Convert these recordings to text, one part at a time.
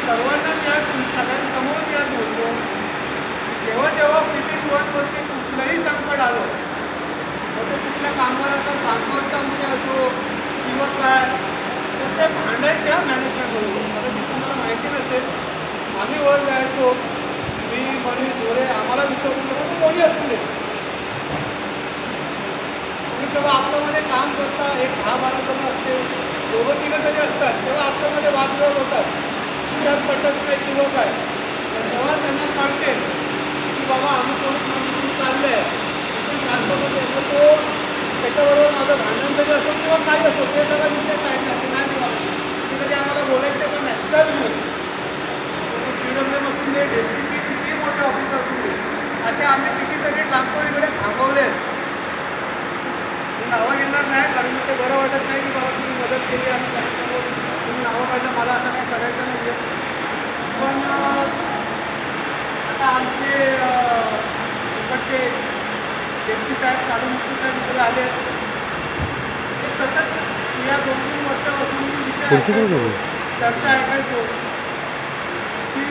सर्वांना मी आज सगळ्यांसमोर मी आज बोलतो, जेव्हा जेव्हा फिटिंग वरती कुठलंही संकट आलं, मग ते कुठल्या कामगाराचा ट्रान्सफरचा विषय असो किंवा काय, तर ते भांडायच्या मॅनेजमेंटबरोबर. कदाचित तुम्हाला माहिती नसेल, आम्ही वर जायचो, मी मनीष जोरे, आम्हाला विचारून तेव्हा तो कोणी असू दे, तुम्ही जेव्हा आपल्यामध्ये काम करता, एक 10-12 जण असते, 2-3 जरी असतात, तेव्हा आपल्यामध्ये वादविवाद होतात, विचार पटत नाही किंवा काय. तर तेव्हा त्यांना कळते की बाबा आम्ही कोणी चाललं आहे, ट्रान्सफरमध्ये तर तो त्याच्याबरोबर माझं भांडण जरी असो किंवा काही असो, ते सगळं विषय साईडला ते नाही देवा, ते कधी आम्हाला बोलायचे पण नाही. चल म्हणून CWM असून दे, डेप्युटी किती मोठे ऑफिसर असू दे, असे आम्ही कितीतरी ट्रान्सफर इकडे थांबवले आहेत. मी नावं घेणार नाही, कारण मी ते बरं वाटत नाही की बाबा तुम्ही मदत केली आणि त्याच्यासमोर तुम्ही नावं पाहिजे, मला असं काही करायचं नाही आहे. पण आता आमचे इकडचे डेप्युटी साहेब, कालूमुक्ती साहेब इकडे आले. एक सतत या 2-3 वर्षापासून मी विषय ऐकायचो, चर्चा ऐकायचो की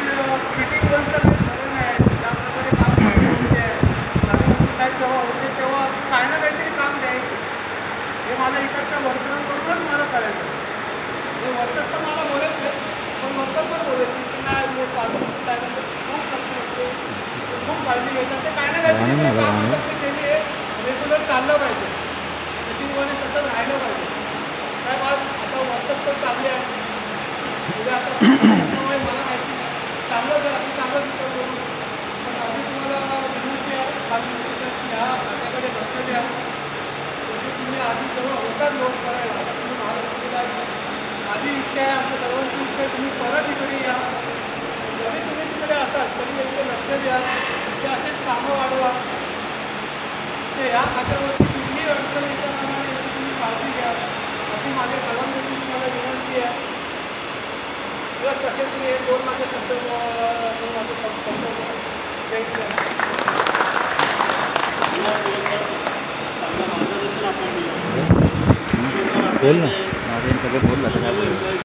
फिटिंग बंदचं काही खरं नाही, ज्या प्रकारे काम होते कालूमुक्ती साहेब जेव्हा होते तेव्हा काही ना काहीतरी काम द्यायचे. हे मला इकडच्या वर्करांकडूनच मला कळायचं. हे वर्कर पण मला बोलायचे, पण वर्कर पण बोलायचे की नाही कालूमुक्ती साहेबांचं खूप लक्ष असते, खूप काळजी घेतात, ते काय ना काहीतरी काम होतं ते त्यांनी हे रेग्युलर चाललं पाहिजे, मीटिंगमध्ये सतत राहिलं पाहिजे. साहेब आज आता वर्कअप तर चालले आहे, उद्या आता त्यामुळे मला माहिती चांगलं जर आम्ही चांगलं विचार करू, पण आम्ही तुम्हाला विनंती आहे की ह्या खात्याकडे लक्ष द्या. जसे तुम्ही आधी जेव्हा होतात लोक करायला, आता तुम्ही महाराष्ट्राला माझी इच्छा आहे, आमच्या सर्वांची इच्छा आहे, तुम्ही परत इकडे या. जरी तुम्ही तिकडे असाल तरी इकडे लक्ष द्या, ते असेच कामं वाढवा. ते ह्या खात्यावरती कुठलीही अडचण येताना याची तुम्ही काळजी घ्या, अशी माझ्या सर्वांकडून तुम्हाला विनंती आहे. प्लस तसे तुम्ही हे 2 माझे शब्द बोल ना.